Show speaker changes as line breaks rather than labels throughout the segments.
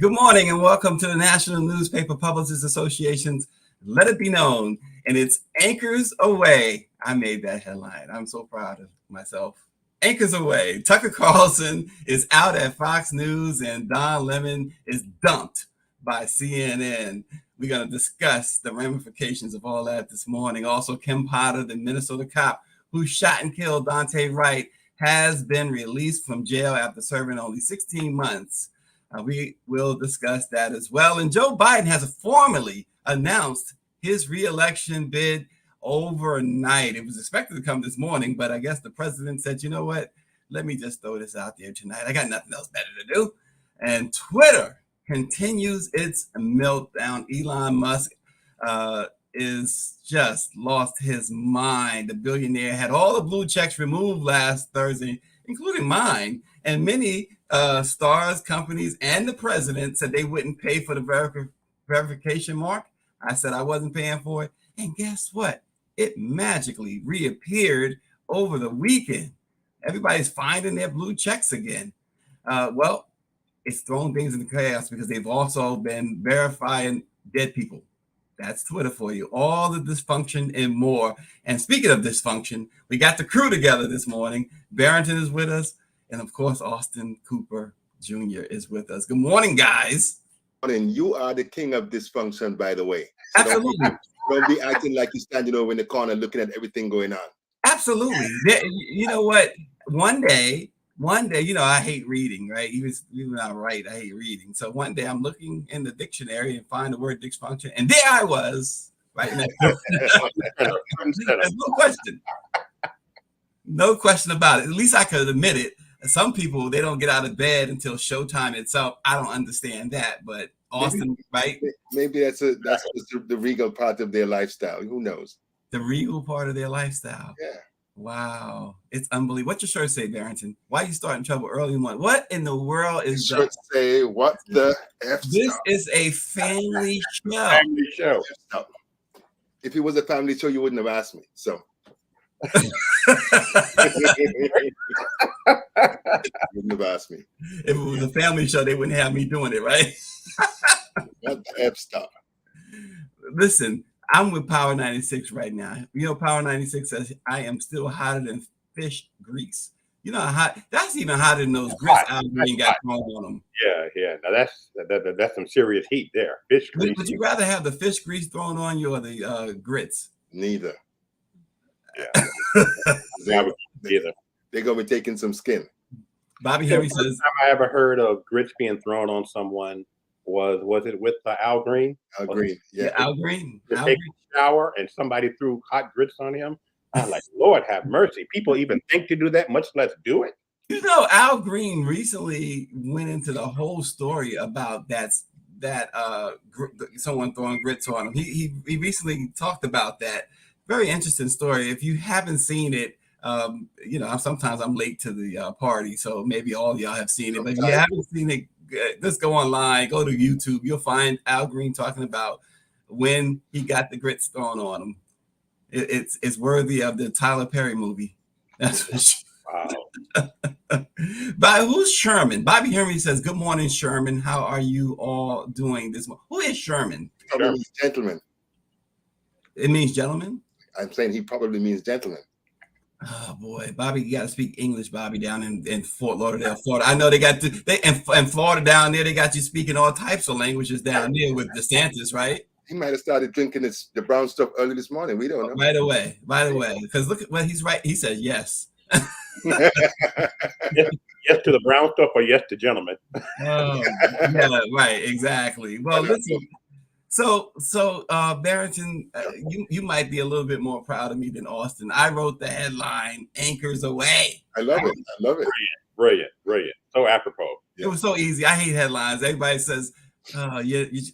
Good morning and welcome to the National Newspaper Publicists Association's Let It Be Known, and it's Anchors Away. I made that headline. I'm so proud of myself. Anchors Away. Tucker Carlson is out at Fox News and Don Lemon is dumped by CNN. We're going to discuss the ramifications of all that this morning. Also, Kim Potter, the Minnesota cop who shot and killed Dante Wright, has been released from jail after serving only 16 months. We will discuss that as well. And Joe Biden has formally announced his reelection bid overnight. It was expected to come this morning, but I guess the president said, you know what? Let me just throw this out there tonight. I got nothing else better to do. And Twitter continues its meltdown. Elon Musk is just lost his mind. The billionaire had all the blue checks removed last Thursday, including mine, and many stars, companies, and the president said they wouldn't pay for the verification mark. I said I wasn't paying for it. And guess what? It magically reappeared over the weekend. Everybody's finding their blue checks again. Well, it's thrown things into chaos because they've also been verifying dead people. That's Twitter for you. All the dysfunction and more. And speaking of dysfunction, we got the crew together this morning. Barrington is with us. And of course, Austin Cooper Jr. is with us. Good morning, guys.
And you are the king of dysfunction, by the way. So
Absolutely.
Don't be acting like you're standing over in the corner looking at everything going on.
Absolutely. You know what? One day, I hate reading, right? Even I write, I hate reading. So one day I'm looking in the dictionary and find the word dysfunction. And there I was, right next to it. There's no question. No question about it. At least I could admit it. Some people, they don't get out of bed until showtime itself. I don't understand that, but Austin, right?
Maybe that's the regal part of their lifestyle. Who knows?
The regal part of their lifestyle.
Yeah.
Wow. It's unbelievable. What's your shirt say, Barrington? Why are you starting trouble early in the morning? What in the world is
that? Shirt say, what the F?
This is a family show.
Family show. If it was a family show, you wouldn't have asked me. So. Wouldn't have asked me.
If it was a family show, they wouldn't have me doing it, right?
What the F stuff?
Listen, I'm with Power 96 right now. You know, Power 96 says I am still hotter than fish grease. You know how hot? That's even hotter than those grits Al Green got thrown on them.
Yeah. Now that's some serious heat there. Fish grease.
Would you rather have the fish grease thrown on you or the grits?
Neither.
Yeah.
They're gonna be taking some skin.
Bobby Henry says.
The first time I ever heard of grits being thrown on someone was it with Al Green?
Al Green, yeah.
Al Green.
Take a shower and somebody threw hot grits on him. I'm like, Lord have mercy. People even think to do that, much less do it.
You know, Al Green recently went into the whole story about that someone throwing grits on him. He recently talked about that. Very interesting story. If you haven't seen it, sometimes I'm late to the party, so maybe all of y'all have seen it. But if you haven't seen it, just go online, go to YouTube. You'll find Al Green talking about when he got the grits thrown on him. It's worthy of the Tyler Perry movie. That's for sure. Wow. By who's Sherman? Bobby Henry says, "Good morning, Sherman. How are you all doing this morning?" Who is Sherman?
Probably means gentleman.
It means gentleman.
I'm saying he probably means gentleman.
Oh boy, Bobby, you got to speak English, Bobby, down in Fort Lauderdale, Florida. I know in Florida down there, they got you speaking all types of languages down there with DeSantis, right?
He might have started drinking the brown stuff early this morning. We don't know.
By the way, because look at what he's right. He said yes.
Yes to the brown stuff or yes to gentlemen.
Oh, yeah, right, exactly. Well, listen. So, Barrington, you might be a little bit more proud of me than Austin. I wrote the headline, Anchors Away.
I love it.
Brilliant. So apropos.
It was so easy. I hate headlines. Everybody says,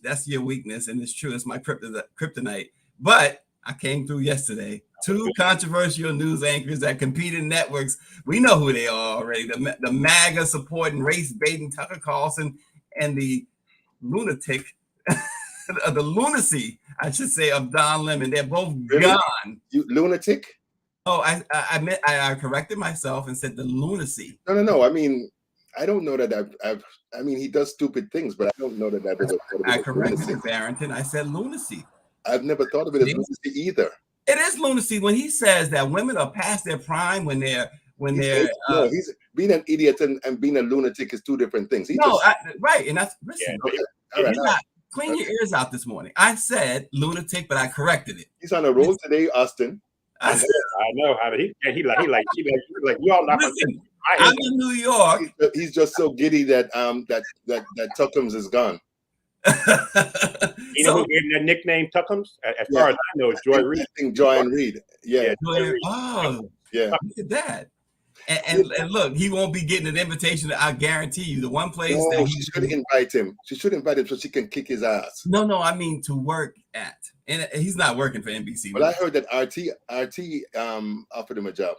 that's your weakness. And it's true. It's my kryptonite. But I came through yesterday. 2 controversial news anchors that compete in networks. We know who they are already. The MAGA supporting race baiting Tucker Carlson and the lunatic the lunacy, I should say, of Don Lemon. They're both gone.
You lunatic?
Oh, I corrected myself and said the lunacy.
No. I mean, I don't know that I mean, he does stupid things, but I don't know that I've ever thought of it
I
as
corrected
lunacy.
it, Barrington. I said lunacy.
I've never thought of it as lunacy either.
It is lunacy when he says that women are past their prime when they're
no, he's being an idiot and being a lunatic is two different things.
Right, and that's listen.
Okay, all right,
Clean your ears out this morning. I said lunatic, but I corrected it.
He's on a roll today, Austin.
I know how he like we all not.
Listen, I'm in New York.
He's just so giddy that that Tuckums is gone.
You know who gave him that nickname Tuckums? As far as I know, Joy Reid.
I think Joy and Reid. Yeah.
Oh,
yeah.
Look at that. And look, he won't be getting an invitation. I guarantee you, the one place
no,
that
she should invite him. She should invite him so she can kick his ass.
No, I mean to work at, and he's not working for NBC.
But I heard that RT offered him a job.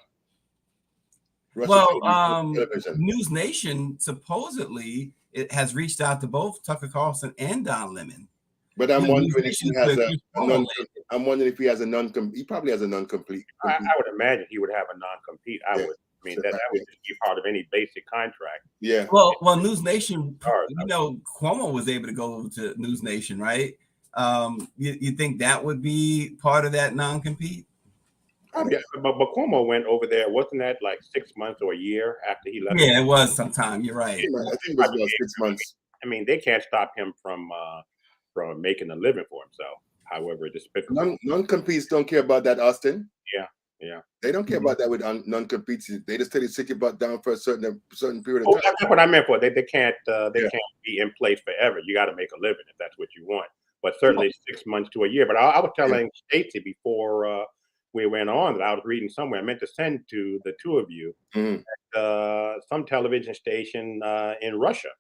News Nation supposedly it has reached out to both Tucker Carlson and Don Lemon.
But I'm wondering if he has I'm wondering if he has a non-compete. He probably has a non-compete.
I would imagine he would have a non-compete. I mean, that would just be part of any basic contract.
Yeah.
Well, News Nation, Cuomo was able to go to News Nation, right? You think that would be part of that non-compete?
Yeah, but Cuomo went over there. Wasn't that like 6 months or a year after he left?
Yeah, it was sometime. You're right.
I think it was about 6 months.
I mean, they can't stop him from making a living for himself. However, despicable.
Non-competes don't care about that, Austin.
Yeah.
They don't care about that with non-competes. They just tell you sit your butt down for a certain period of time.
That's what I meant for. They can't be in place forever. You got to make a living if that's what you want. But certainly 6 months to a year. But I was telling Stacey before we went on that I was reading somewhere. I meant to send to the two of you that, some television station in Russia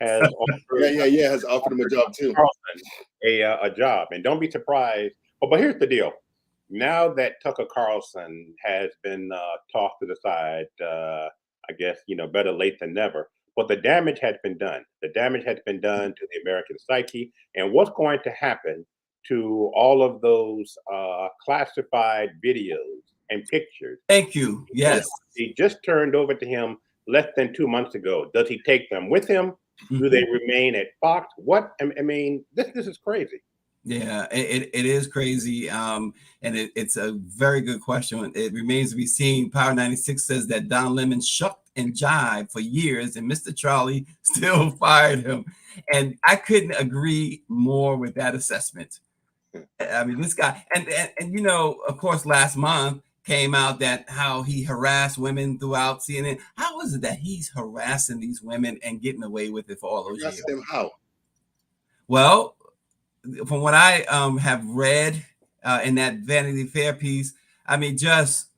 has offered,
has offered him a job too.
A job, and don't be surprised. But here's the deal: now that Tucker Carlson has been tossed to the side, I guess better late than never. But the damage has been done. The damage has been done to the American psyche, and what's going to happen to all of those classified videos and pictures?
Thank you. Yes,
he just turned over to him less than 2 months ago. Does he take them with him? Do they remain at Fox? What I mean, this is crazy.
Yeah, it is crazy. And it's a very good question. It remains to be seen. Power 96 says that Don Lemon shucked and jived for years, and Mr. Charlie still fired him. And I couldn't agree more with that assessment. I mean, this guy, and of course, last month came out that how he harassed women throughout CNN. How is it that he's harassing these women and getting away with it for all those years?
Them how?
Well, from what I have read in that Vanity Fair piece, I mean, just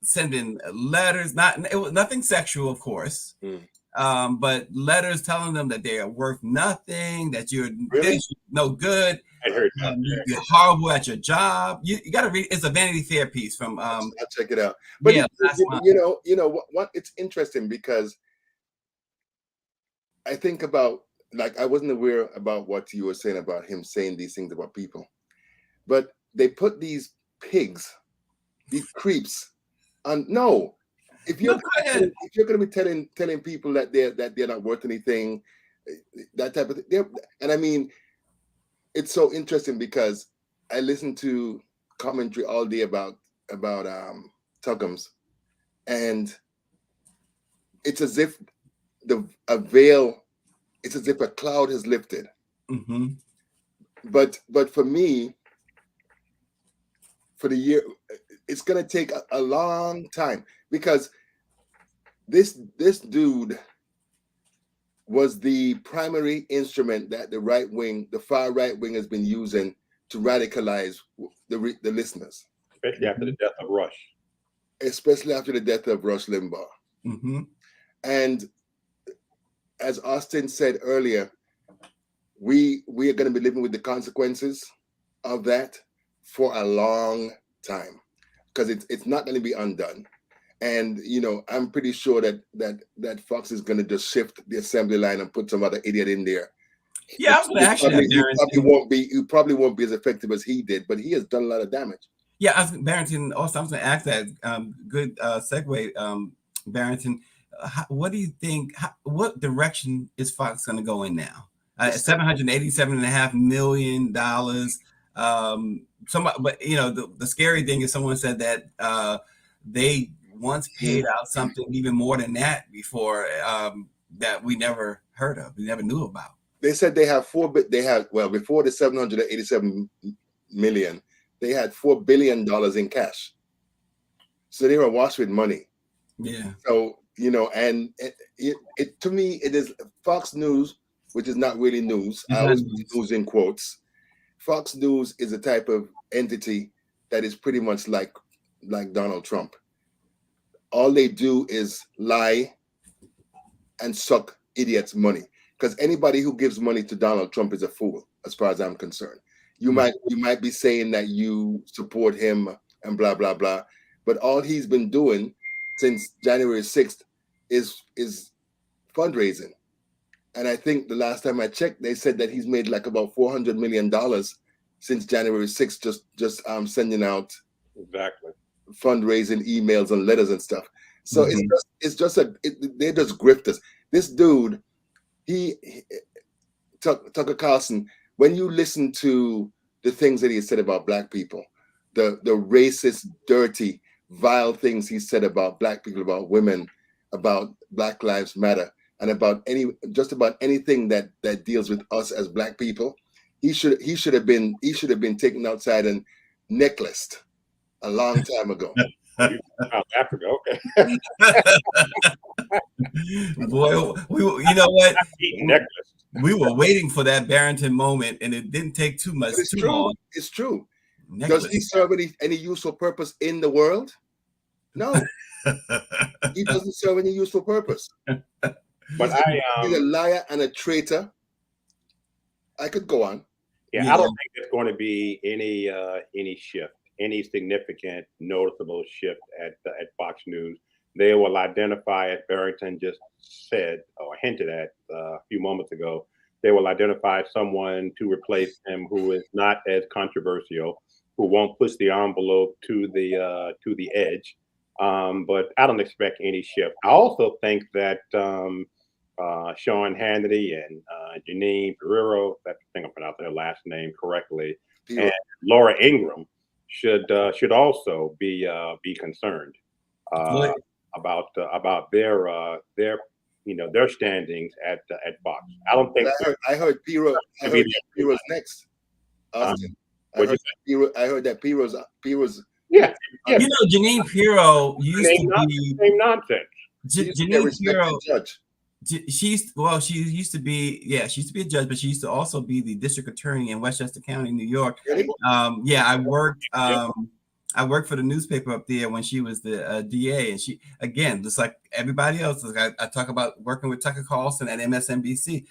sending letters. It was nothing sexual, of course, but letters telling them that they are worth nothing, that you're no good.
I heard
you're horrible at your job. You got to read. It's a Vanity Fair piece from.
I'll check it out. But what? It's interesting because I think about I wasn't aware about what you were saying about him saying these things about people, but they put these pigs, these creeps, on. No, if you're going to be telling people that they're not worth anything, that type of thing, and I mean. It's so interesting because I listen to commentary all day about Tuckums, and it's as if it's as if a cloud has lifted.
Mm-hmm.
But for me, for the year, it's gonna take a long time because this dude was the primary instrument that the far right wing has been using to radicalize the listeners.
Especially after the death of Rush.
Especially after the death of Rush Limbaugh.
Mm-hmm.
And as Austin said earlier, we are going to be living with the consequences of that for a long time because it's not going to be undone. And I'm pretty sure that Fox is going to just shift the assembly line and put some other idiot in there.
Yeah, I was going to ask you.
You probably won't be as effective as he did, but he has done a lot of damage.
Yeah, Barrington. Also, I was going to ask that. Good segue, Barrington. what do you think? What direction is Fox going to go in now? $787.5 million. Somebody, but the scary thing is someone said that they once paid out something even more than that before, that we never heard of, we never knew about.
They said they have before the 787 million, they had $4 billion in cash. So they were awash with money.
Yeah.
So, and it to me, it is Fox News, which is not really news. I always put news in quotes. Fox News is a type of entity that is pretty much like Donald Trump. All they do is lie and suck idiots' money. Because anybody who gives money to Donald Trump is a fool, as far as I'm concerned. You might be saying that you support him and blah blah blah, but all he's been doing since January 6th is fundraising. And I think the last time I checked, they said that he's made like about $400 million since January 6th, just sending out fundraising emails and letters and stuff. So they're just grifters. This dude, Tucker Carlson, when you listen to the things that he said about black people, the racist, dirty, vile things he said about black people, about women, about Black Lives Matter, and about just about anything that deals with us as black people, he should have been taken outside and necklaced a long time ago.
Africa, okay.
Boy, you know what? We were waiting for that Barrington moment, and it didn't take too much.
But it's true. Long. It's true. Necklace. Does he serve any useful purpose in the world? No. He doesn't serve any useful purpose.
But
he's a liar and a traitor. I could go on.
Yeah, I don't think there's going to be any shift, any significant, noticeable shift at Fox News. They will identify, as Barrington just said or hinted at a few moments ago, they will identify someone to replace him who is not as controversial, who won't push the envelope to the edge. But I don't expect any shift. I also think that Sean Hannity and Janine Pirro, I think I'm pronouncing her last name correctly, and Laura Ingraham should also be concerned about their standings at Fox. I don't think.
I heard Pirro's next. Austin. I heard that Pirro's.
Yeah.
Janine Pirro used to be
same nonsense.
Janine Pirro. Judge. She used to be a judge, but she used to also be the district attorney in Westchester County, New York. I worked for the newspaper up there when she was the DA, and she, again, just like everybody else, like I talk about working with Tucker Carlson at MSNBC.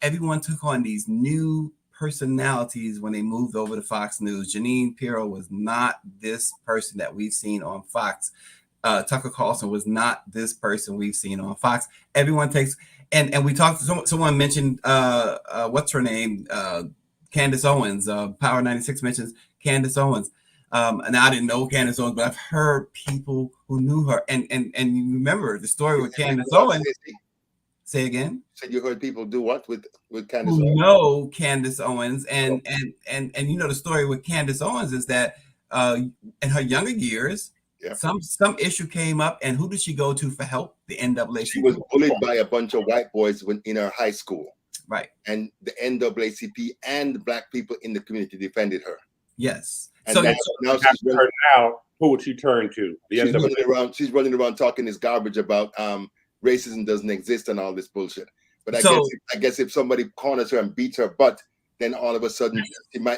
Everyone took on these new personalities when they moved over to Fox News. Janine Pirro was not this person that we've seen on Fox. Tucker Carlson was not this person we've seen on Fox. Everyone takes, and we talked, someone mentioned, what's her name? Candace Owens, Power 96 mentions Candace Owens. And I didn't know Candace Owens, but I've heard people who knew her. And you remember the story with Candace Owens. Say again?
So you heard people do what with Candace Owens?
Who know Candace Owens. And the story with Candace Owens is that in her younger years, some issue came up, and who did she go to for help? The NAACP.
She was bullied by a bunch of white boys in her high school.
Right.
And the NAACP and black people in the community defended her.
Yes.
And
so
now, who would she turn to?
She's running around talking this garbage about racism doesn't exist and all this bullshit. But I guess if somebody corners her and beats her butt, then all of a sudden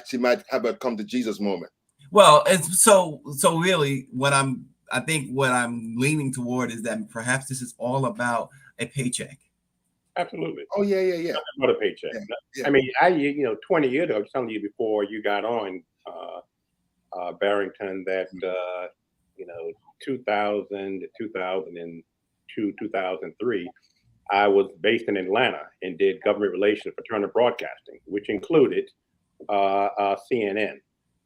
she might have a come to Jesus moment.
Well, it's so really what I'm leaning toward is that perhaps this is all about a paycheck.
Absolutely.
Oh yeah.
What a paycheck. Yeah. I mean, 20 years ago, I was telling you before you got on, Barrington, that 2000 to 2002, 2003, I was based in Atlanta and did government relations for Turner Broadcasting, which included CNN.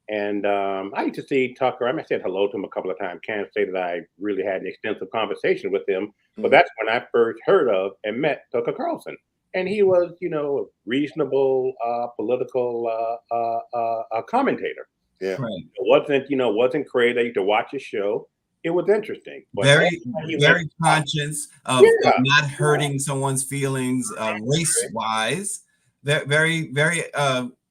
And I used to see Tucker. I said hello to him a couple of times. Can't say that I really had an extensive conversation with him, but that's when I first heard of and met Tucker Carlson. And he was, a reasonable political commentator.
Yeah.
Right.
It wasn't crazy. I used to watch his show. It was interesting. But
Very conscious of not hurting someone's feelings, race-wise. Very, very,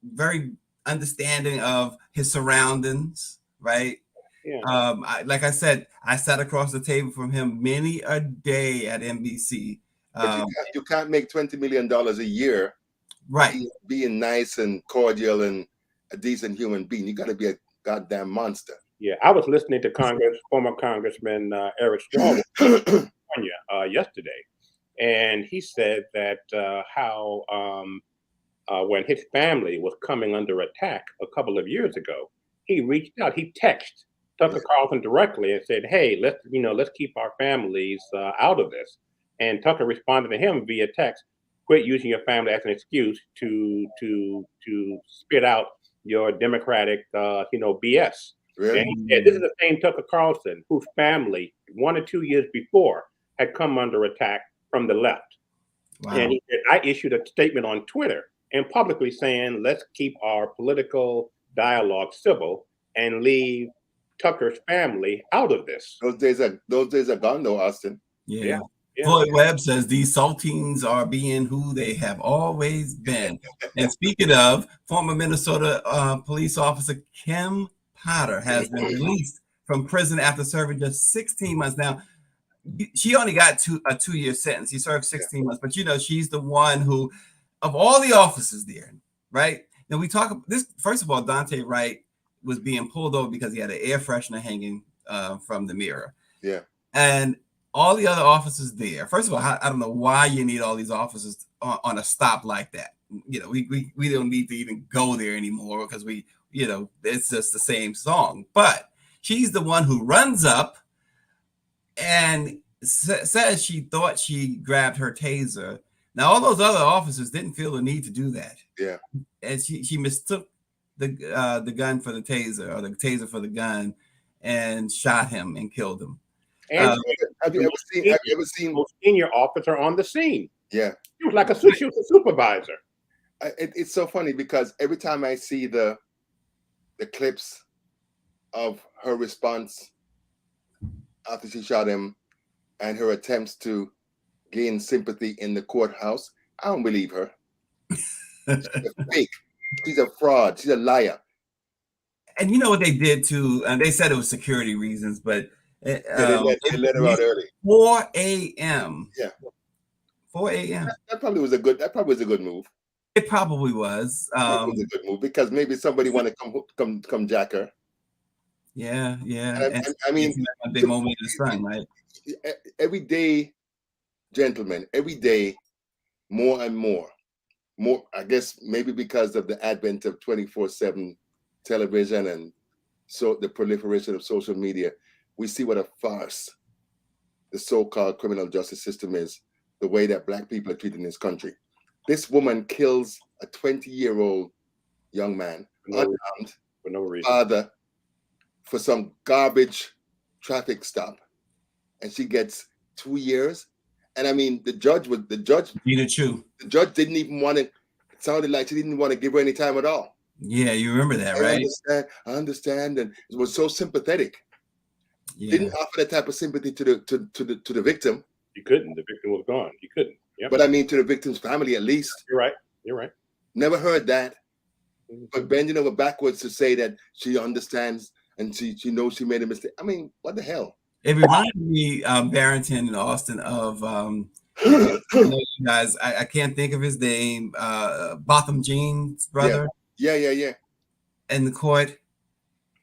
very understanding of his surroundings, right?
Yeah.
Like I said, I sat across the table from him many a day at NBC.
But you can't make $20 million a year,
right?
Being nice and cordial and a decent human being. You got to be a goddamn monster.
Yeah, I was listening to former Congressman Eric Stallworth yesterday, and he said that how when his family was coming under attack a couple of years ago, he reached out. He texted Tucker Carlson directly and said, "Hey, let's keep our families out of this." And Tucker responded to him via text, "Quit using your family as an excuse to spit out your Democratic BS."
Really?
And he said, "This is the same Tucker Carlson whose family 1 or 2 years before had come under attack from the left."
Wow.
And he said, "I issued a statement on Twitter and publicly saying, let's keep our political dialogue civil and leave Tucker's family out of this."
Those days are gone, though, Austin.
Yeah. Floyd Webb says these saltines are being who they have always been. And speaking of, former Minnesota police officer Kim Potter has been released from prison after serving just 16 months. Now, she only got a 2-year sentence. He served 16 months, but she's the one who, of all the officers there, right? Now we talk this. First of all, Dante Wright was being pulled over because he had an air freshener hanging from the mirror.
Yeah,
and all the other officers there. First of all, I don't know why you need all these officers on a stop like that. We don't need to even go there anymore because it's just the same song. But she's the one who runs up and says she thought she grabbed her taser. Now, all those other officers didn't feel the need to do that.
Yeah,
and she mistook the gun for the taser, or the taser for the gun, and shot him and killed him.
And
have you ever seen
most senior officer on the scene?
Yeah,
she was a supervisor.
It's so funny because every time I see the clips of her response after she shot him and her attempts to gain sympathy in the courthouse, I don't believe her. She's a fake. She's a fraud. She's a liar.
And you know what they did too? And they said it was security reasons, but
they let her out early.
4 a.m.
Yeah.
4 a.m.
That probably was a good move.
It probably was.
It was a good move because maybe somebody want to come jack her.
Yeah.
And I mean,
the moment in the sun, right?
Every day, gentlemen, every day, more and more. I guess maybe because of the advent of 24/7 television and so the proliferation of social media, we see what a farce the so-called criminal justice system is, the way that Black people are treated in this country. This woman kills a 20-year-old young man, unarmed,
for no reason,
father, for some garbage traffic stop, and she gets 2 years. And I mean, the judge.
Gina Chu.
The judge didn't even want to. It sounded like she didn't want to give her any time at all.
Yeah, you remember that, right?
I understand, and it was so sympathetic.
Yeah.
Didn't offer that type of sympathy to the victim.
You couldn't. The victim was gone. You couldn't. Yep.
But I mean, to the victim's family, at least.
You're right.
Never heard that. But bending over backwards to say that she understands and she knows she made a mistake. I mean, what the hell?
It reminded me, Barrington and Austin, of you guys. I can't think of his name. Botham Jean's brother.
Yeah.
In the court,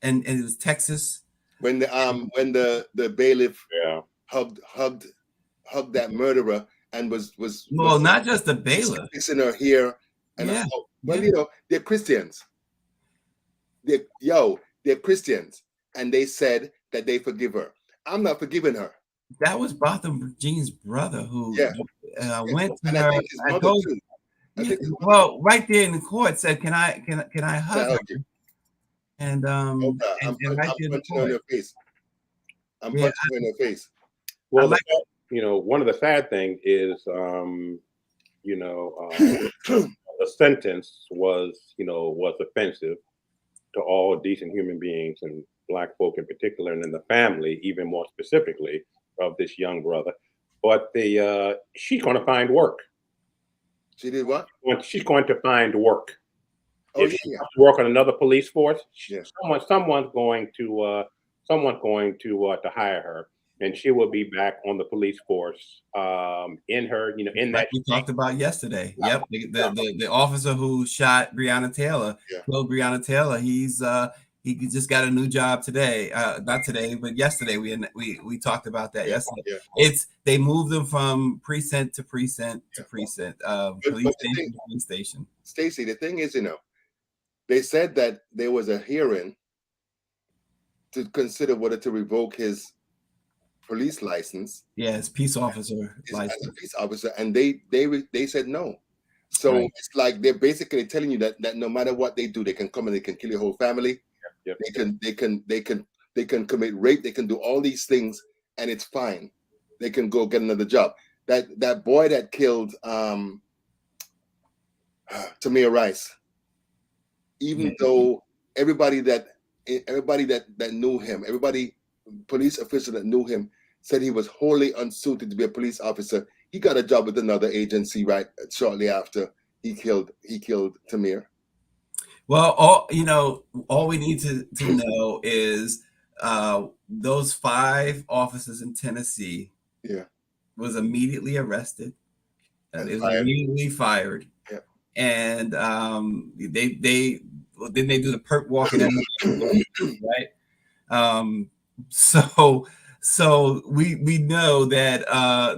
and it was Texas.
When the bailiff hugged that murderer and was
not just the bailiff
fixing her hair and they're Christians. They're Christians, and they said that they forgive her. I'm not forgiving her.
That was Botham Jean's brother who went to
and
her.
I think
well, right there in the court said, "Can I hug her?" and
Okay,
and right
I'm
there
punching her in
deployed.
her face. I'm
Yeah,
punching her in her face.
I
Well,
like.
one of the sad things is, you know, the sentence was offensive to all decent human beings and black folk in particular, and in the family, even more specifically, of this young brother. But she's going to find work.
She did what?
She's going to find work.
Oh
If
yeah,
she
yeah,
wants to work on another police force,
yeah.
someone's going to hire her, and she will be back on the police force. In her, in
Like
that
we
state.
talked about yesterday.
Yeah,
Yep, the officer who shot Breonna Taylor,
Yeah.
killed Breonna Taylor. He just got a new job today. Not today, but yesterday. We talked about that
Yeah,
yesterday.
yeah,
They moved them from precinct to precinct to
yeah.
precinct,
But
police
the
station
thing,
to police station.
Stacy, the thing is, they said that there was a hearing to consider whether to revoke his police license
Yes, peace officer
as a
license.
police officer, and they said no. So
Right.
it's like they're basically telling you that no matter what they do, they can come and they can kill your whole family.
Yep.
They can commit rape. They can do all these things, and it's fine. They can go get another job. That boy that killed Tamir Rice, even
Yeah.
though everybody that knew him, everybody police official that knew him said he was wholly unsuited to be a police officer. He got a job with another agency right shortly after he killed Tamir.
Well, all we need to know is those 5 officers in Tennessee
Yeah,
was immediately arrested and
and
is
fired.
immediately fired.
Yeah.
And then they do the perp walk and everything, right? Um, so we know that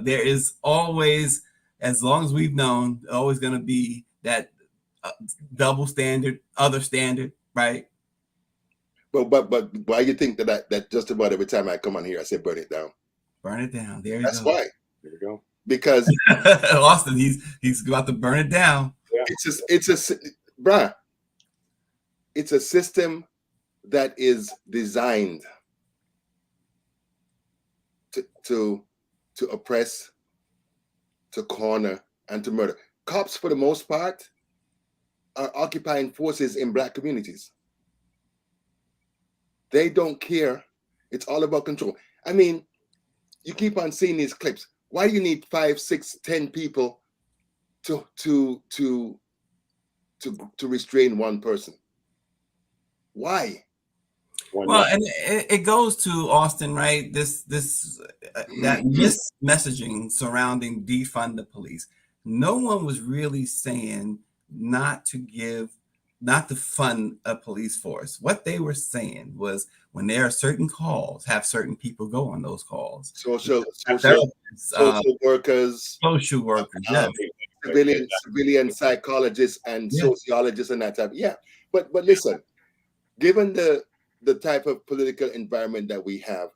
there is always, as long as we've known, always going to be that double standard, other standard, right?
But why you think that just about every time I come on here I say burn it down?
Burn it down. There you
That's
go.
why.
There you go.
Because
Austin, he's about to burn it down.
Yeah.
bruh, it's a system that is designed to oppress, to corner, and to murder. Cops, for the most part, are occupying forces in black communities. They don't care. It's all about control. I mean, you keep on seeing these clips. Why do you need 5, 6, 10 people to restrain one person? Why?
Well, and it goes to Austin, right? That messaging surrounding defund the police. No one was really saying not to fund a police force. What they were saying was when there are certain calls, have certain people go on those calls.
Social workers,
social workers, yes.
civilian psychologists and
Yeah.
sociologists and that type. Yeah, but listen, given the type of political environment that we have,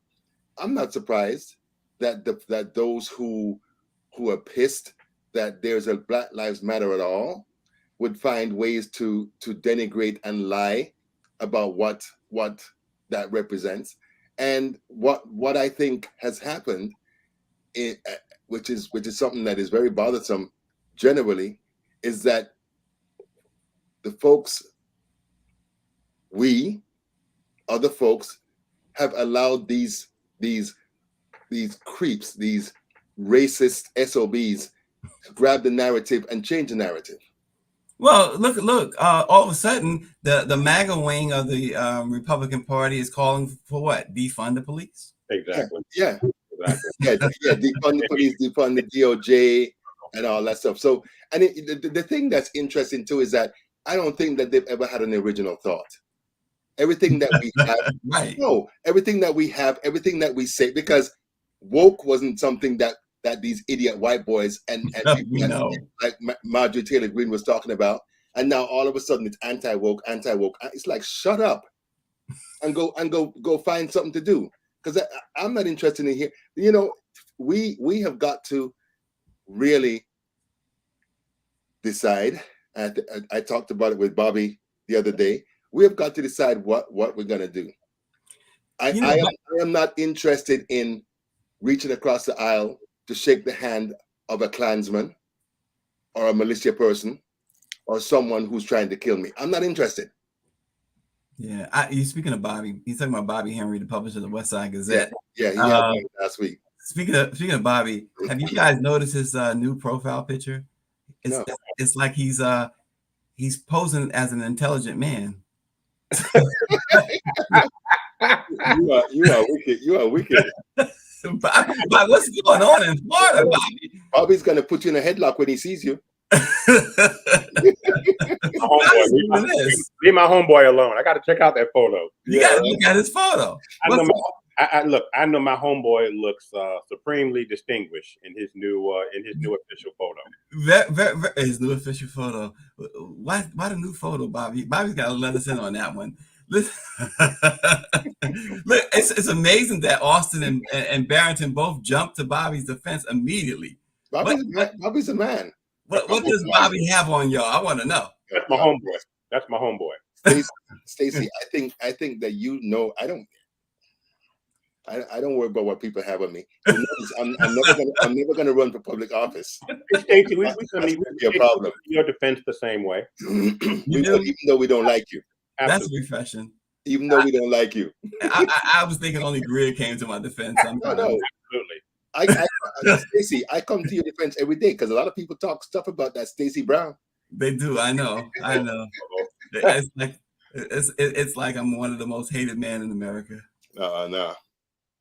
I'm not surprised that that those who are pissed that there's a Black Lives Matter at all would find ways to denigrate and lie about what that represents. And what I think has happened, which is something that is very bothersome generally, is that the folks, we other folks, have allowed these creeps, these racist SOBs, to grab the narrative and change the narrative.
Well, look! All of a sudden, the MAGA wing of the Republican Party is calling for what? Defund the police.
Exactly.
Yeah.
Exactly.
Yeah. Defund the police, defund the DOJ, and all that stuff. So, and the thing that's interesting too is that I don't think that they've ever had an original thought. Everything that we have,
Right.
no, everything that we have, everything that we say, because woke wasn't something that these idiot white boys and people like Marjorie Taylor Greene was talking about, and now all of a sudden it's anti-woke. It's like, shut up and go find something to do, because I'm not interested in here. We have got to really decide. I talked about it with Bobby the other day. We have got to decide what we're going to do. I am not interested in reaching across the aisle to shake the hand of a Klansman or a militia person or someone who's trying to kill me. I'm not interested.
Yeah, you speaking of Bobby, he's talking about Bobby Henry, the publisher of the West Side Gazette.
Yeah, he had one last week.
Speaking of Bobby, have you guys noticed his new profile picture? It's like he's posing as an intelligent man.
You are wicked. You are wicked.
Bobby, what's going on in Florida, Bobby?
Bobby's gonna put you in a headlock when he sees you.
Leave my homeboy alone. I got to check out that photo.
You got to look at his photo.
I know my homeboy looks supremely distinguished in his new official photo.
His new official photo. Why the new photo, Bobby? Bobby's got to let us in on that one. Look, it's amazing that Austin and Barrington both jumped to Bobby's defense immediately.
Bobby's a man.
What does Bobby have on y'all? I want to know.
That's my homeboy.
Stacey, I think that I don't worry about what people have on me. I'm never gonna run for public office.
Stacey, we can
be a problem.
Your defense the same way.
Even though we don't like you.
Absolutely. That's refreshing.
Even though we don't like you.
I was thinking only Greer came to my defense.
No, absolutely. Stacey, I come to your defense every day because a lot of people talk stuff about that Stacey Brown.
They do. I know. It's like I'm one of the most hated men in America.
No.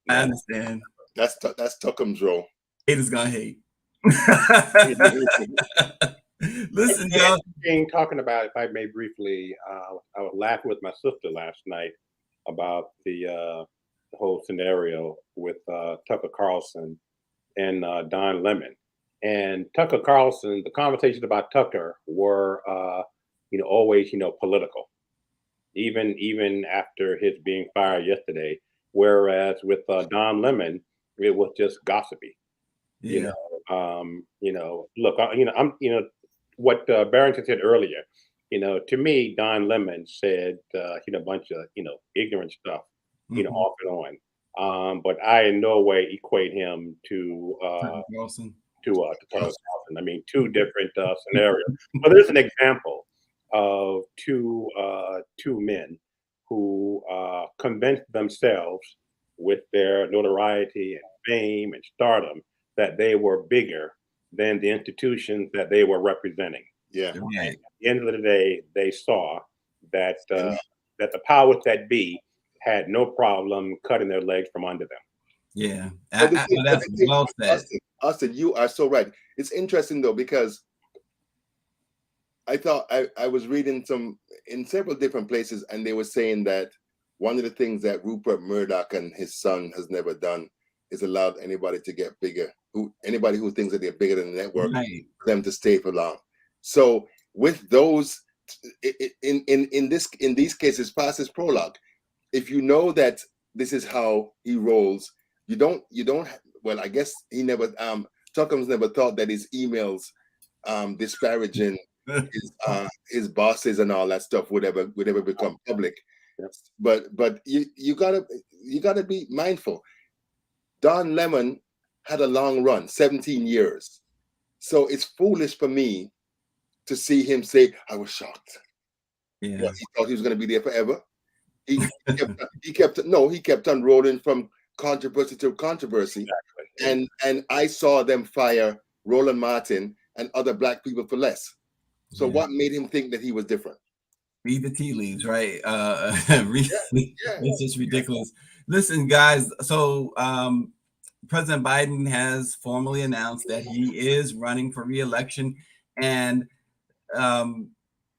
I understand.
That's Tuckham's role.
Haters gonna hate. Listen, y'all.
Talking about, if I may briefly, I was laughing with my sister last night about the whole scenario with Tucker Carlson and Don Lemon. And Tucker Carlson, the conversations about Tucker were, always, political, even after his being fired yesterday. Whereas with Don Lemon, it was just gossipy.
Yeah.
Look, I'm, what Barrington said earlier. To me, Don Lemon said, a bunch of, ignorant stuff, off and on. But I in no way equate him to
Carlson.
To Carlson. I mean, two different scenarios. But there's an example of two men who convinced themselves with their notoriety and fame and stardom that they were bigger than the institutions that they were representing.
Yeah.
Right.
At the end of the day, they saw that that the powers that be had no problem cutting their legs from under them.
Yeah, that's well said.
Austin, you are so right. It's interesting though, because I thought I was reading in several different places, and they were saying that one of the things that Rupert Murdoch and his son has never done is allowed anybody to get bigger. Anybody who thinks that they're bigger than the network,
right,
for them to stay for long. So with those, in these cases, past his prologue, if you know that this is how he rolls, you don't. Well, I guess he never. Tuckham's never thought that his emails, disparaging his bosses and all that stuff would ever become public.
Yes.
But you gotta be mindful. Don Lemon had a long run, 17 years. So it's foolish for me to see him say, I was shocked.
Yeah.
Well, he thought he was going to be there forever. He kept on rolling from controversy to controversy. Exactly. And I saw them fire Roland Martin and other black people for less. So what made him think that he was different?
Read the tea leaves, right? It's just ridiculous. Listen, guys, so President Biden has formally announced that he is running for re-election. And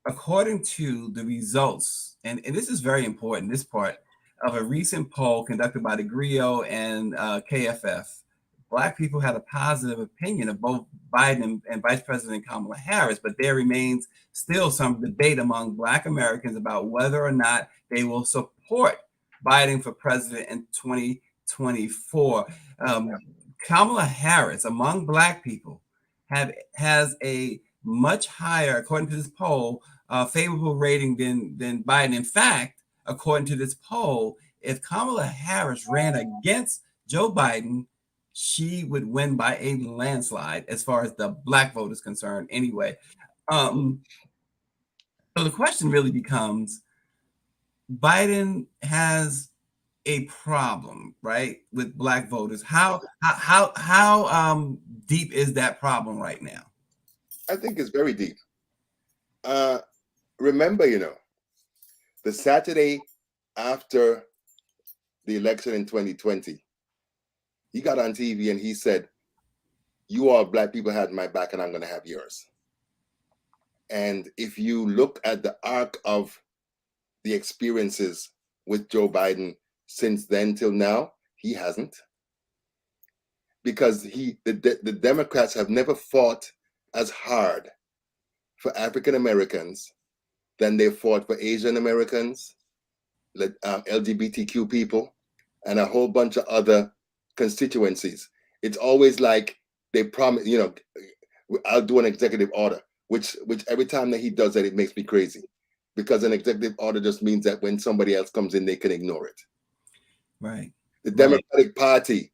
according to the results, and this is very important, this part of a recent poll conducted by the GRIO and KFF, Black people had a positive opinion of both Biden and Vice President Kamala Harris, but there remains still some debate among Black Americans about whether or not they will support Biden for president in 2024. Kamala Harris, among Black people, has a much higher, according to this poll, favorable rating than Biden. In fact, according to this poll, if Kamala Harris ran against Joe Biden, she would win by a landslide as far as the black vote is concerned. Anyway, so the question really becomes: Biden has a problem, right, with black voters. How deep is that problem right now?
I think it's very deep. Remember, the Saturday after the election in 2020, he got on TV and he said, "You all black people had my back and I'm going to have yours." And if you look at the arc of the experiences with Joe Biden since then till now, he hasn't. Because the Democrats have never fought as hard for African Americans than they fought for Asian Americans, LGBTQ people, and a whole bunch of other constituencies. It's always like they promise, I'll do an executive order, which every time that he does that, it makes me crazy, because an executive order just means that when somebody else comes in, they can ignore it.
Right.
The Democratic Party.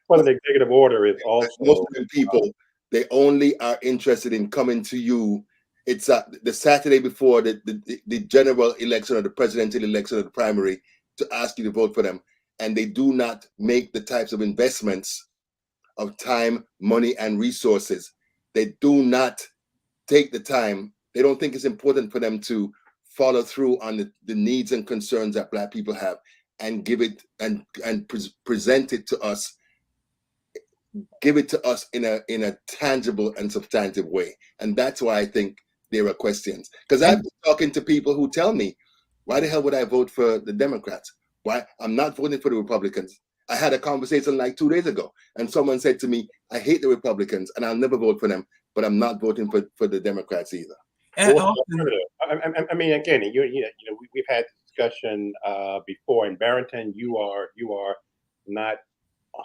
Well, an executive order is also
most of the people, they only are interested in coming to you. It's the Saturday before the general election or the presidential election or the primary to ask you to vote for them. And they do not make the types of investments of time, money, and resources. They do not take the time. They don't think it's important for them to follow through on the needs and concerns that black people have and give it and present it to us. Give it to us in a tangible and substantive way. And that's why I think there are questions. Because I've been talking to people who tell me, why the hell would I vote for the Democrats? Why? I'm not voting for the Republicans. I had a conversation like 2 days ago, and someone said to me, I hate the Republicans and I'll never vote for them, but I'm not voting for the Democrats either.
I mean, again, we've had discussion before. In Barrington, you are not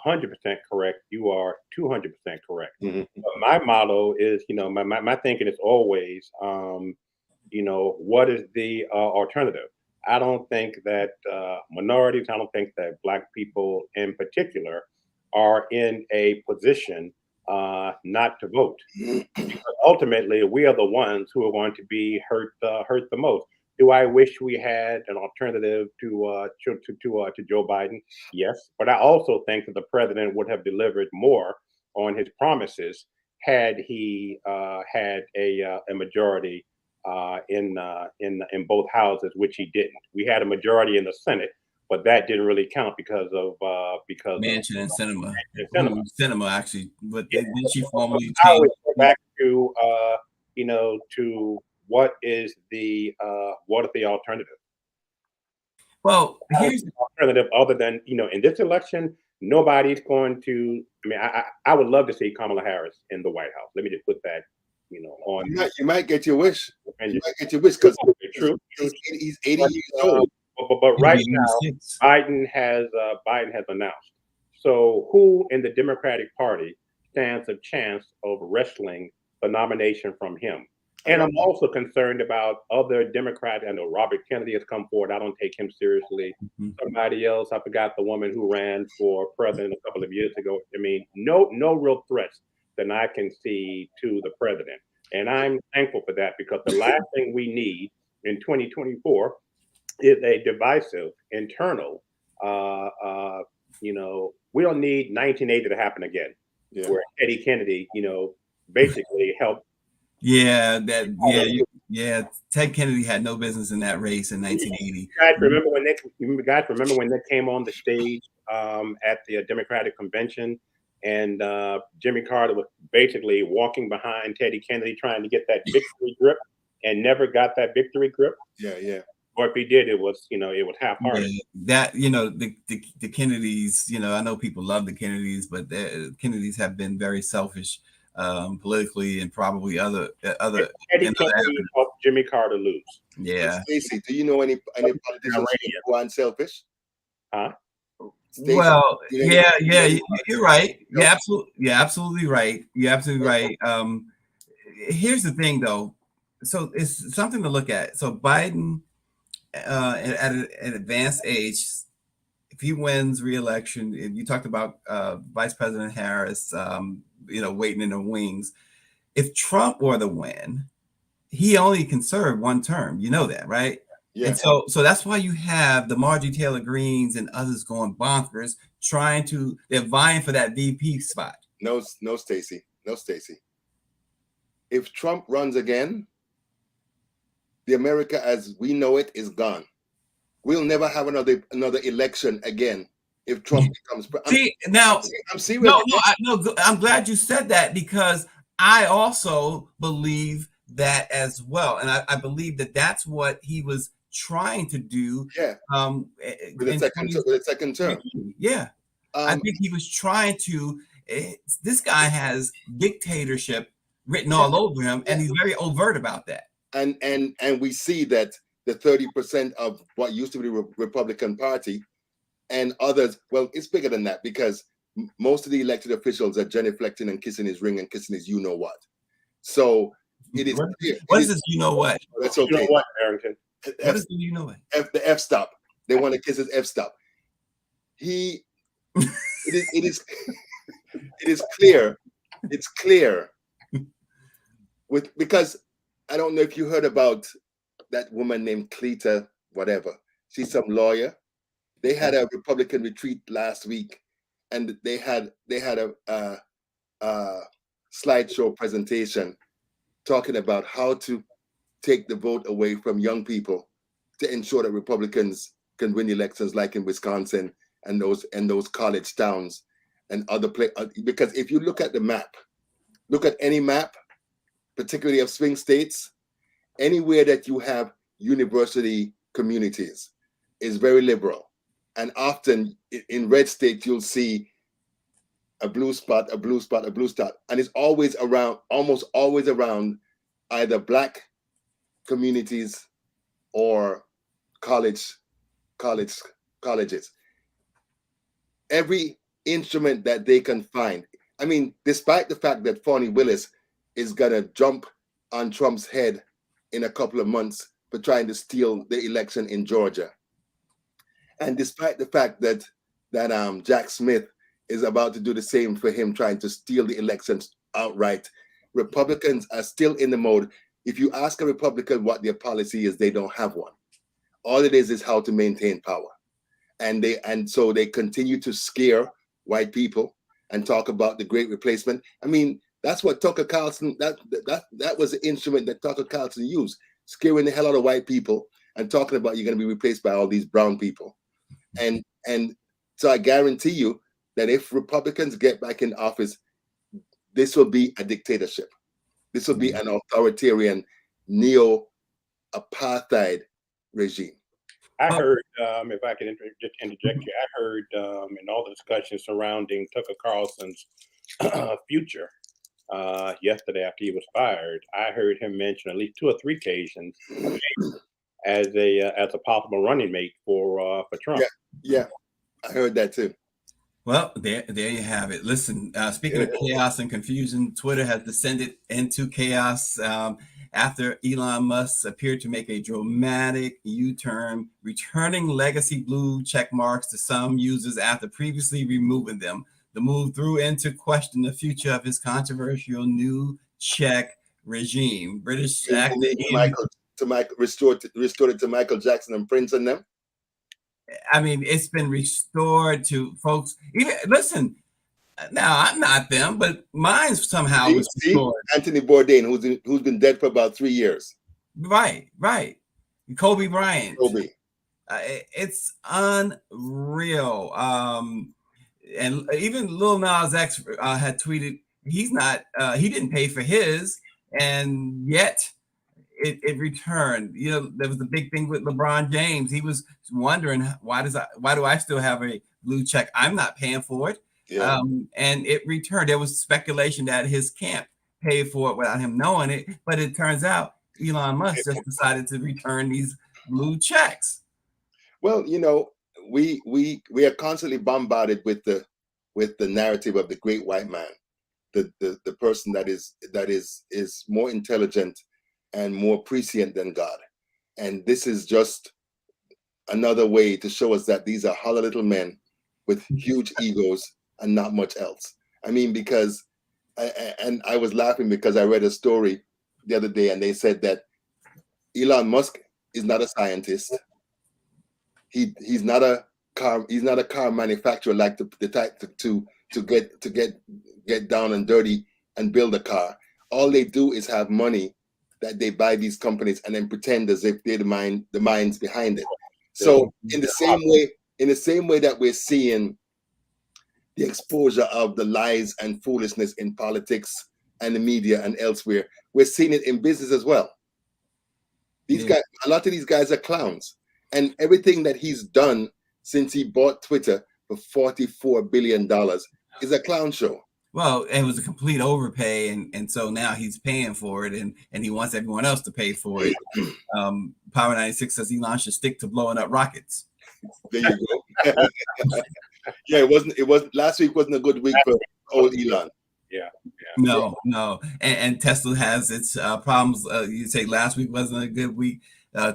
100% correct. You are 200% correct.
Mm-hmm.
But my motto is, my thinking is always, what is the alternative? I don't think that minorities, I don't think that black people in particular are in a position not to vote. Because ultimately, we are the ones who are going to be hurt the most. Do I wish we had an alternative to Joe Biden? Yes, but I also think that the president would have delivered more on his promises had he had a majority in both houses, which he didn't. We had a majority in the Senate, but that didn't really count because
Manchin and Sinema.
Sinema
actually, but then she formally changed.
I would go back to to what is the alternative?
Well, here's
the alternative other than in this election, nobody's going to. I mean, I would love to see Kamala Harris in the White House. Let me just put that on.
You might get your wish. You might get your wish because he's 80 years old.
But right now, Biden has announced. So who in the Democratic Party stands a chance of wrestling the nomination from him? And I'm also concerned about other Democrats. I know Robert Kennedy has come forward. I don't take him seriously. Mm-hmm. Somebody else, I forgot the woman who ran for president a couple of years ago. I mean, no real threats that I can see to the president. And I'm thankful for that, because the last thing we need in 2024 is a divisive internal. We don't need 1980 to happen again, where Eddie Kennedy, basically helped.
Ted Kennedy had no business in that race in 1980.
You guys remember when they came on the stage at the Democratic convention, and Jimmy Carter was basically walking behind Teddy Kennedy trying to get that victory grip, and never got that victory grip.
Yeah.
Or if he did, it was half-hearted.
That the Kennedys, I know people love the Kennedys, but the Kennedys have been very selfish politically, and probably other.
Eddie Kennedy helped Jimmy Carter lose.
Yeah.
Stacey, do you know any politicians who are unselfish?
Huh?
Stacey,
well, you're right. You're absolutely right. You're absolutely right. Here's the thing, though. so it's something to look at. So Biden, at an advanced age, if he wins re-election, you talked about Vice President Harris, waiting in the wings. If Trump were to win, he only can serve one term. You know that, right?
Yeah.
And so that's why you have the Marjorie Taylor Greens and others going bonkers, they're vying for that VP spot.
No, Stacey. No, Stacey. If Trump runs again, the America as we know it is gone. We'll never have another election again if Trump becomes president. I'm serious.
No, I'm glad you said that, because I also believe that as well, and I believe that that's what he was trying to do.
Yeah. With a second term.
Yeah. I think he was trying to. This guy has dictatorship written all over him, and he's very overt about that.
And we see that the 30% of what used to be the Republican Party and others, well, it's bigger than that, because most of the elected officials are genuflecting and kissing his ring and kissing his you-know-what. So it is clear.
What is this you-know-what?
That's okay.
You know what, Arrington?
What is the you-know-what?
The F-stop. They want to kiss his F-stop. It is clear. It's clear. Because I don't know if you heard about that woman named Cleta, whatever. She's some lawyer. They had a Republican retreat last week, and they had a slideshow presentation talking about how to take the vote away from young people to ensure that Republicans can win elections, like in Wisconsin and those college towns and other places. Because if you look at the map, look at any map, particularly of swing states, anywhere that you have university communities is very liberal. And often in red states, you'll see a blue spot, a blue spot, a blue spot. And it's always around, almost always around either Black communities or colleges. Every instrument that they can find. I mean, despite the fact that Fani Willis is going to jump on Trump's head in a couple of months for trying to steal the election in Georgia. And despite the fact that Jack Smith is about to do the same for him, trying to steal the elections outright, Republicans are still in the mode. If you ask a Republican what their policy is, they don't have one. All it is how to maintain power. And so they continue to scare white people and talk about the great replacement. I mean, that's what Tucker Carlson, that was the instrument that Tucker Carlson used, scaring the hell out of white people and talking about you're going to be replaced by all these brown people. And so I guarantee you that if Republicans get back in office, this will be a dictatorship. This will be an authoritarian neo-apartheid regime.
I heard, if I can interject here, I heard in all the discussions surrounding Tucker Carlson's future yesterday after he was fired, I heard him mention at least 2 or 3 occasions as a possible running mate for Trump.
Yeah, I heard that too.
Well, there you have it. Listen, speaking of chaos and confusion, Twitter has descended into chaos after Elon Musk appeared to make a dramatic U-turn, returning legacy blue check marks to some users after previously removing them. The move threw into question the future of his controversial new check regime. British actor
restored it to Michael Jackson and Prince and them.
I mean, it's been restored to folks. Even listen, now I'm not them, but mine somehow was restored.
Anthony Bourdain, who's been dead for about 3 years.
Right. Kobe Bryant. It's unreal. And even Lil Nas X had tweeted he didn't pay for his, and yet it returned. You know, there was the big thing with LeBron James. He was wondering why do I still have a blue check? I'm not paying for it.
Yeah.
And it returned. There was speculation that his camp paid for it without him knowing it, but it turns out Elon Musk just decided to return these blue checks.
Well, you know, we are constantly bombarded with the narrative of the great white man, the person that is more intelligent and more prescient than God. And this is just another way to show us that these are hollow little men with huge egos and not much else. I mean, because, and I was laughing because I read a story the other day, and they said that Elon Musk is not a scientist. He's not a car manufacturer, like the type to get down and dirty and build a car. All they do is have money that they buy these companies and then pretend as if they're the minds behind it. So in the same way that we're seeing the exposure of the lies and foolishness in politics and the media and elsewhere, we're seeing it in business as well. These guys, a lot of these guys are clowns, and everything that he's done since he bought Twitter for $44 billion is a clown show.
Well, it was a complete overpay, and so now he's paying for it, and he wants everyone else to pay for it. Power 96 says Elon should stick to blowing up rockets.
There you go. Yeah, it wasn't last week wasn't a good week for old Elon.
Yeah.
No. And Tesla has its problems. You say last week wasn't a good week.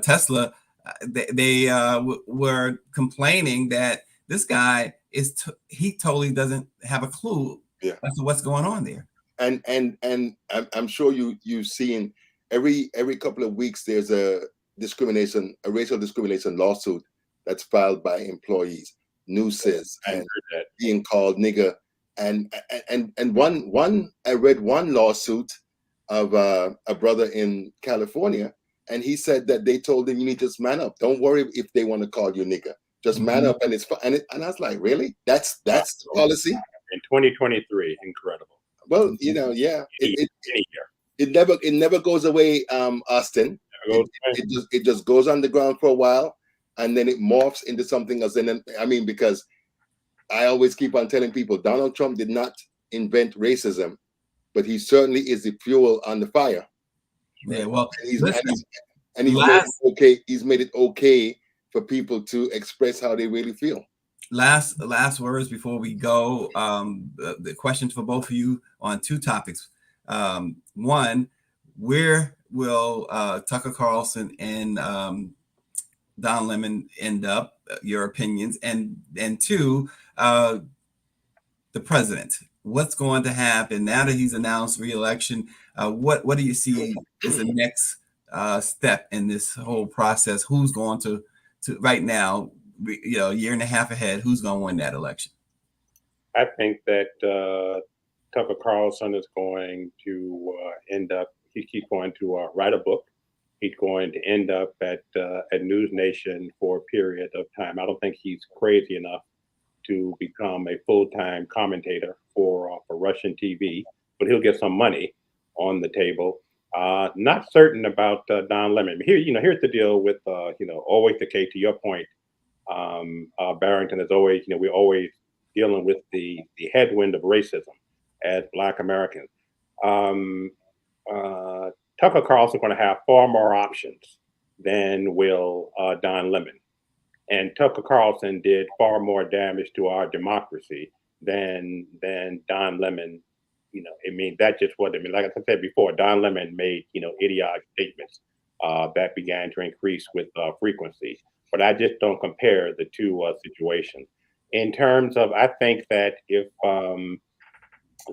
Tesla, they were complaining that this guy he totally doesn't have a clue as to what's going on there.
And I'm sure you've seen every couple of weeks there's a racial discrimination lawsuit that's filed by employees, nooses, and being called nigger. And one I read one lawsuit of a brother in California, and he said that they told him, you need to just man up. Don't worry if they want to call you nigger. Just man up, and and I was like, really? That's policy
in 2023. Incredible.
Well, it never goes away, Austin. It just goes underground for a while, and then it morphs into something else. And then, I mean, because I always keep on telling people Donald Trump did not invent racism, but he certainly is the fuel on the fire.
Yeah, well,
he's made it okay for people to express how they really feel.
Last words before we go. The questions for both of you on two topics. One, where will Tucker Carlson and Don Lemon end up? Your opinions, and two, the president. What's going to happen now that he's announced re-election? What do you see as the next step in this whole process? Who's going to right now? A year and a half ahead, who's going to win that election?
I think that Tucker Carlson is going to end up. He's going to write a book. He's going to end up at News Nation for a period of time. I don't think he's crazy enough to become a full-time commentator for Russian TV, but he'll get some money on the table. Not certain about Don Lemon. Here's the deal with always the case. To your point, Barrington is always, we're always dealing with the headwind of racism as Black Americans. Tucker Carlson is going to have far more options than will Don Lemon. And Tucker Carlson did far more damage to our democracy than Don Lemon. That's just what I mean. Like I said before, Don Lemon made, idiotic statements that began to increase with frequency. But I just don't compare the two situations. In terms of, I think that if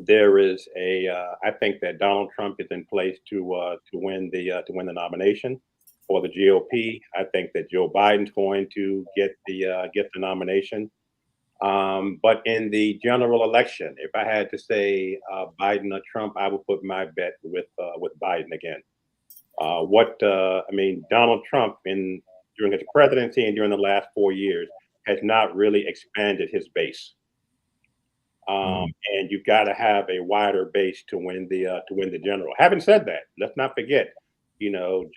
there is I think that Donald Trump is in place to win the nomination for the GOP. I think that Joe Biden's going to get the nomination. But in the general election, if I had to say Biden or Trump, I would put my bet with Biden again. Donald Trump during his presidency and during the last 4 years has not really expanded his base. And you've got to have a wider base to win the general. Having said that, let's not forget,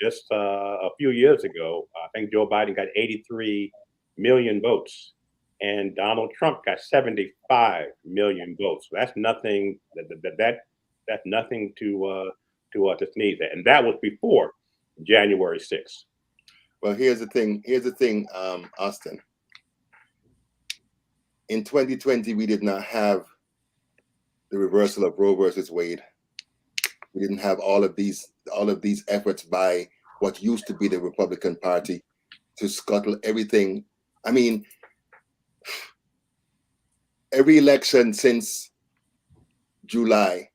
just a few years ago, I think Joe Biden got 83 million votes, and Donald Trump got 75 million votes. That's nothing. That's nothing to sneeze at, and that was before January 6th.
Well, here's the thing, Austin. In 2020, we did not have the reversal of Roe versus Wade. We didn't have all of these efforts by what used to be the Republican Party to scuttle everything. I mean, every election since July,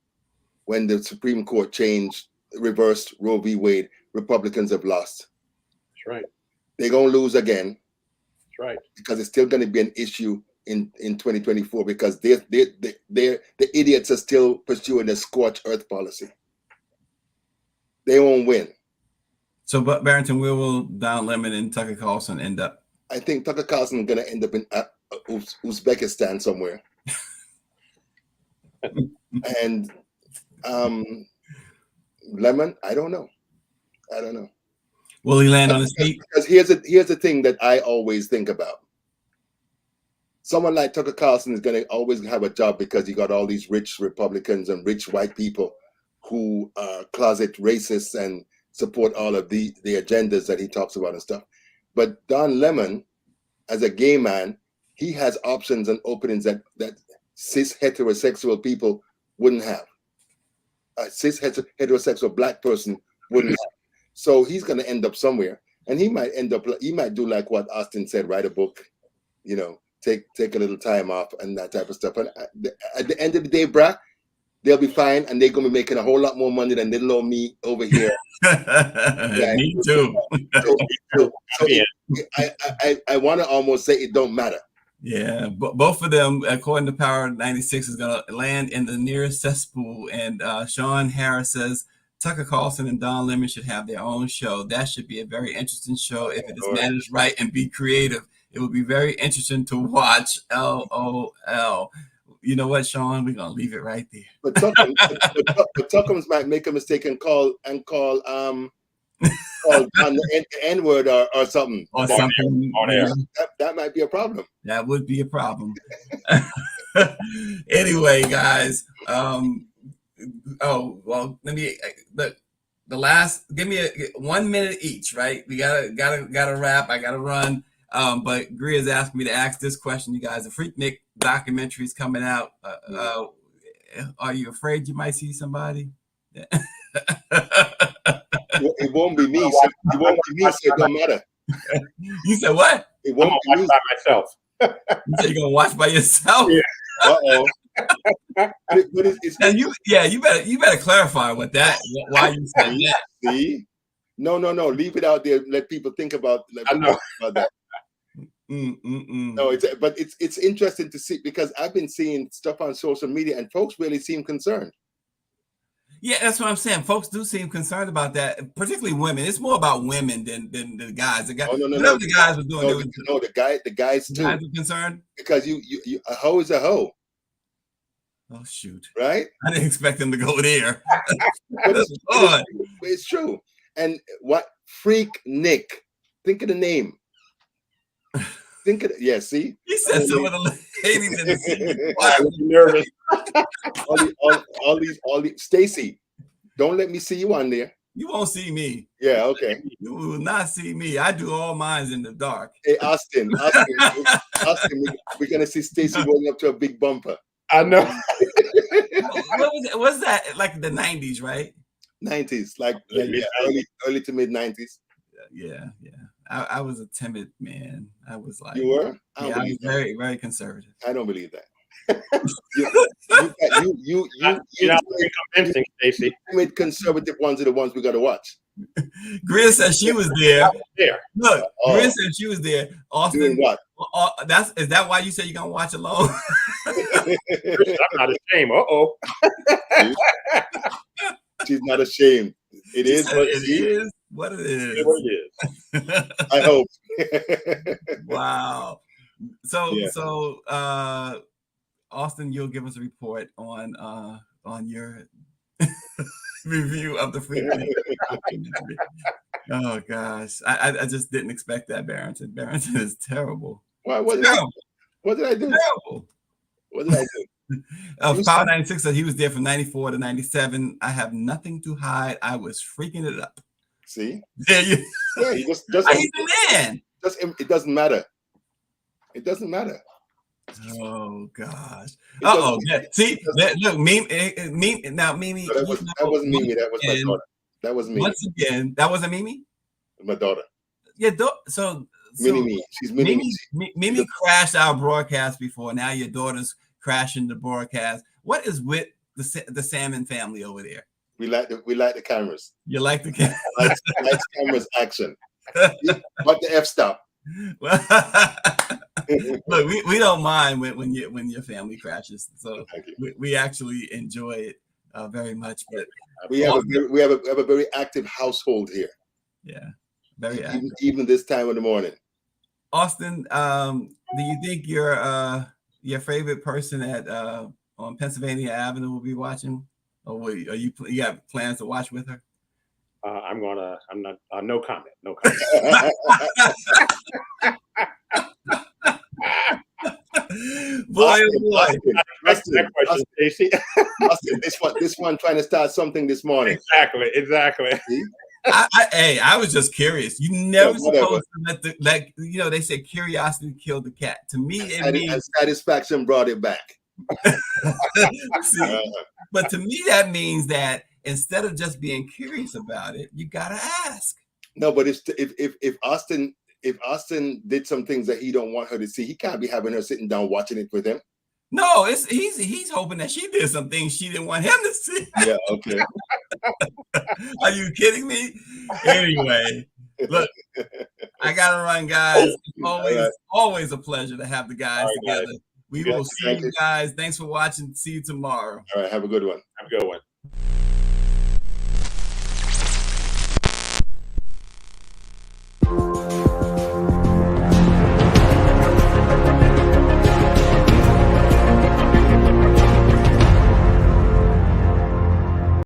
when the Supreme Court reversed Roe v. Wade, Republicans have lost.
That's right.
They're gonna lose again.
That's right.
Because it's still going to be an issue in 2024 because the idiots are still pursuing a scorched earth policy. They won't win.
So, but Barrington, where will Don Lemon and Tucker Carlson end up?
I think Tucker Carlson is going to end up in Uzbekistan somewhere. And Lemon, I don't know.
Will he land on his feet?
Because here's the thing that I always think about. Someone like Tucker Carlson is going to always have a job because you got all these rich Republicans and rich white people who are closet racists and support all of the agendas that he talks about and stuff. But Don Lemon, as a gay man, he has options and openings that cis heterosexual people wouldn't have. A cis heterosexual black person wouldn't have. So he's going to end up somewhere, and he might do like what Austin said, write a book, take a little time off and that type of stuff. And at the end of the day, brah, they'll be fine, and they're going to be making a whole lot more money than little old me over here.
Me too.
So I want to almost say it don't matter.
Yeah, but both of them, according to Power 96, is going to land in the nearest cesspool. And Sean Harris says Tucker Carlson and Don Lemon should have their own show. That should be a very interesting show if it is managed right and be creative. It would be very interesting to watch. LOL. You know what, Sean? We're gonna leave it right there.
But Tuckums might make a mistake and call on the N-word or something.
Or something.
That might be a problem.
That would be a problem. Anyway, guys. Let me the last. Give me 1 minute each, right? We gotta wrap. I gotta run. But Greer's asked me to ask this question, you guys. The Freaknik documentary is coming out. Are you afraid you might see somebody?
It won't be me. So it won't be me. So it don't matter.
You said what?
It won't be me.
By myself.
You said you're gonna watch by yourself?
Yeah.
Uh-oh.
You better clarify why you said that.
See? No. Leave it out there. Let people think about. About that. No, it's interesting to see because I've been seeing stuff on social media and folks really seem concerned.
Yeah, that's what I'm saying. Folks do seem concerned about that, particularly women. It's more about women than the guys. The guys, whatever the guys were doing.
The guys too.
Guys are concerned
because you a hoe is a hoe.
Oh shoot!
Right?
I didn't expect them to go there.
It's true. And what Freak Nick? Think of the name. Think of it. Yeah, see?
He said some of the ladies in the scene.
I was nervous.
all these Stacy, don't let me see you on there.
You won't see me.
Yeah, okay.
You will not see me. I do all mines in the dark.
Hey, Austin, we're gonna see Stacy rolling up to a big bumper.
I know.
What was that? Like the 90s, right?
90s, like early to mid 90s.
Yeah. I was a timid man. I was like,
you were?
I was very, very conservative.
I don't believe that. you
convincing, Stacey.
Timid conservative ones are the ones we got to watch.
Grin said she was there.
There.
Look, Grin said she was there. Austin,
doing what?
Is that why you said you're gonna watch alone?
I'm not ashamed.
She's not ashamed. It is
what it is.
What it is.
I hope.
Wow. So Austin, you'll give us a report on your review of the Freaknik documentary. Oh gosh, I just didn't expect that, Barrington. Barrington is terrible.
Why? What did I do?
Terrible.
What did I do?
Power 96 said he was there from 94 to 97. I have nothing to hide. I was freaking it up.
See?
Yeah,
he just
he's the man.
It doesn't matter. It doesn't matter.
Oh gosh.
Because-
See, look, Mimi. Now, Mimi.
No, that wasn't Mimi. That was my daughter. That was Mimi.
Once again, that wasn't Mimi.
My daughter.
Yeah. So
Mini me. She's mini me.
Mimi crashed our broadcast before. Now your daughter's crashing the broadcast. What is with the Salmon family over there?
We like the cameras.
You like the camera?
like cameras action. But the F stop.
Look, we don't mind when your family crashes. So we actually enjoy it very much. But
we have a very active household here.
Yeah, very active.
Even this time of the morning.
Austin, do you think your favorite person at on Pennsylvania Avenue will be watching, or you have plans to watch with her?
I'm not. No comment. No comment.
Boy,
Austin, this one trying to start something this morning.
Exactly.
See?
I was just curious. You never supposed to let they say curiosity killed the cat. To me, it means
satisfaction brought it back.
See, but to me, that means that instead of just being curious about it, you gotta ask.
No, but if Austin did some things that he don't want her to see, he can't be having her sitting down watching it with him.
No, he's hoping that she did some things she didn't want him to see.
Yeah, okay.
Are you kidding me? Anyway, look, I gotta run, guys. Always a pleasure to have the guys together. We will see you guys. Thanks for watching. See you tomorrow.
All right, have a good one.
Have a good one.